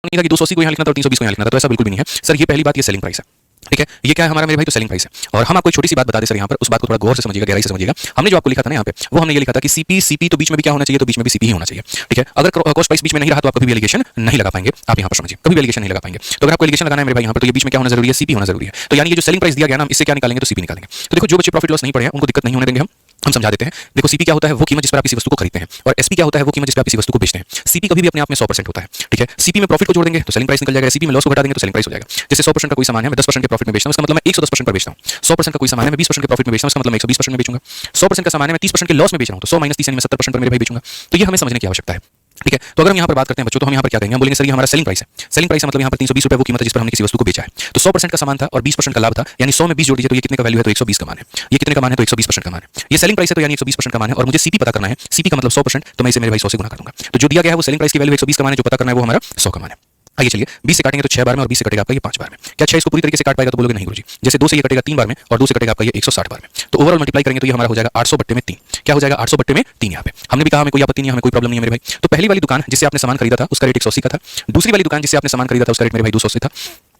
नहीं था कि 280 को यहाँ लिखना था और 320 को यहाँ लिखना था, तो ऐसा बिल्कुल भी नहीं है सर। ये पहली बात, ये सेलिंग प्राइस है, ठीक है। ये क्या है हमारा मेरे भाई, तो सेलिंग प्राइस है। और हम आपको एक छोटी सी बात बता दें सर यहाँ पर, उस बात को थोड़ा गौर से समझिएगा, गहराई से समझिएगा। हमने जो आपको लिखा था ना यहाँ पे, वो हमने ये लिखा था कि सीपी तो बीच में भी क्या होना चाहिए, तो बीच में भी सीपी ही होना चाहिए, ठीक है। अगर कॉस्ट प्राइस बीच में नहीं रहा तो आप कभी भी एलिगेशन नहीं लगा पाएंगे। आप यहाँ पर समझिए, कभी भी एलिगेशन नहीं लगा पाएंगे। तो अगर आपको एलिगेशन लगाना है मेरे भाई यहाँ पर, तो ये बीच में क्या होना जरूरी है, सीपी होना जरूरी है। तो यानी ये जो सेलिंग प्राइस दिया गया ना, इससे क्या निकालेंगे, तो सीपी निकालेंगे। तो देखो, जो बच्चे प्रॉफिट लॉस नहीं पढ़े हैं उनको दिक्कत नहीं होने देंगे हम समझा देते हैं। देखो, सीपी क्या होता है, वो कीमत जिस पर आप किसी वस्तु को खरीदते हैं, और एसपी क्या होता है, वो कीमत जिस पर आप किसी वस्तु को बेचते हैं। सीपी कभी भी अपने आप में 100% होता है, ठीक है। सीपी में प्रॉफिट को जोड़ देंगे तो सेलिंग प्राइस निकल जाएगा, सीपी में लॉस को घटा देंगे तो सेलिंग प्राइस हो जाएगा। जैसे 100% का कोई सामान है, मैं 10% के प्रॉफिट में बेचता हूं, इसका मतलब मैं 110% पर बेचता हूं। 100% का कोई सामान है, मैं 20% के प्रॉफिट में बेचता हूं, इसका मतलब मैं 120% में बेचूंगा। 100% का सामान है, मैं 30% के लॉस में बेच रहा हूं, तो 100 - 30 यानी मैं 70% पर मेरे भाई बेचूंगा। तो ये हमें समझने की आवश्यकता है, ठीक है। तो अगर हम यहाँ पर बात करते हैं बच्चों, तो हम यहाँ पर क्या कहेंगे, हम बोलेंगे सर ये हमारा सेलिंग प्राइस है। सेलिंग प्राइस मतलब यहाँ पर 320 रुपए वो कीमत है जिस पर हमने किसी वस्तु को बेचा है। तो 100% का सामान था और 20% का लाभ था, यानी 100 में 20 जोड़ दीजिए तो ये कितने का वैल्यू है, तो 120 का मान है। ये कितने का मान है, तो 120% का मान है। ये सेलिंग प्राइस है, तो यानी 120% का मान है। और मुझे सीपी पता करना है, सीपी का मतलब 100%, तो मैं इसे मेरे भाई 100 से गुना करूंगा। तो जो दिया गया है वो सेलिंग प्राइस की वैल्यू 120 का मान है, जो पता करना है वो हमारा 100 का मान है। आइए चलिए, 20 से काटेंगे तो 6 बार में, और 20 से कटेगा आपका ये 5 बार में। क्या 6 इसको पूरी तरीके से काट पाएगा, तो बोलोगे नहीं गुरुजी। जैसे 2 से ये कटेगा 3 बार में, और 2 से कटेगा आपका ये 160 बार में। तो ओवरऑल मल्टीप्लाई करेंगे तो ये हमारा हो जाएगा 800/3। क्या हो जाएगा, 800/3 यहाँ पे। हमने भी कहा हमें कोई आपत्ति नहीं है, हमें कोई प्रॉब्लम नहीं है मेरे भाई। तो पहली वाली दुकान जिससे आपने सामान खरीदा था उसका रेट 180 का था। दूसरी वाली दुकान जिससे आपने सामान खरीदा था उसका रेट मेरे भाई 200 से था।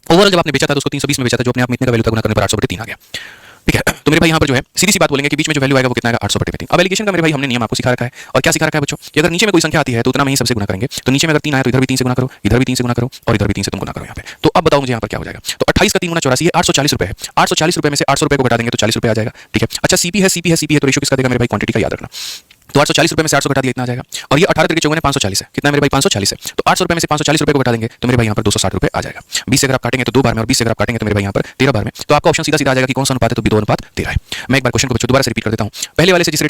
ओवरऑल जब आपने बेचा था तो उसको 320 में बेचा था, जो अपने आप में इतने का वैल्यू था, गुना करने पर 800/3 आ गया, ठीक है। तो मेरे भाई यहाँ पर जो है सीधी सी बात बोलेंगे कि बीच में जो वैल्यू आएगा वो कितना आएगा, 800/3। अब एलिगेशन का मेरे भाई हमने नियम आपको सिखा रखा है, और क्या सिखा रखा है बच्चों, कि अगर नीचे में कोई संख्या आती है तो उतना में ही सबसे गुना करेंगे। तो नीचे में अगर 3 आया तो इधर भी 3 से गुना करो, इधर भी 3 से गुना करो, और इधर भी 3 से तुम गुना करो यहाँ पे। तो अब बताओ मुझे यहाँ पर क्या हो जाएगा। तो 28 का 3 गुना 84 है, 840 रुपए है। 840 रुपए में से 800 रुपए को घटा देंगे तो 40 रुपए आ जाएगा, ठीक है। अच्छा, सीपी है, तो रेशियो किसका देगा मेरे भाई, क्वांटिटी का याद रखना। तो 840 रुपए में से 800 घटा दिया, इतना आ जाएगा। और ये 18 3 × 540 है, कितना है मेरे भाई, 540 है। तो 800 रुपए में से 540 रुपए को घटा देंगे तो मेरे भाई यहाँ पर 260 रुपए आ जाएगा। 20 से अगर आप काटेंगे तो 2 बार में, और 20 से अगर आप काटेंगे तो मेरे भाई यहाँ पर 13 बार में। तो आपका ऑप्शन सीधा सीधा आ जाएगा कि कौन सा अनुपात है, तो 2 अनुपात 13 है। मैं एक बार क्वेश्चन को बच्चों दोबारा से रिपीट कर देता हूँ। पहले वाले से जिस रेट से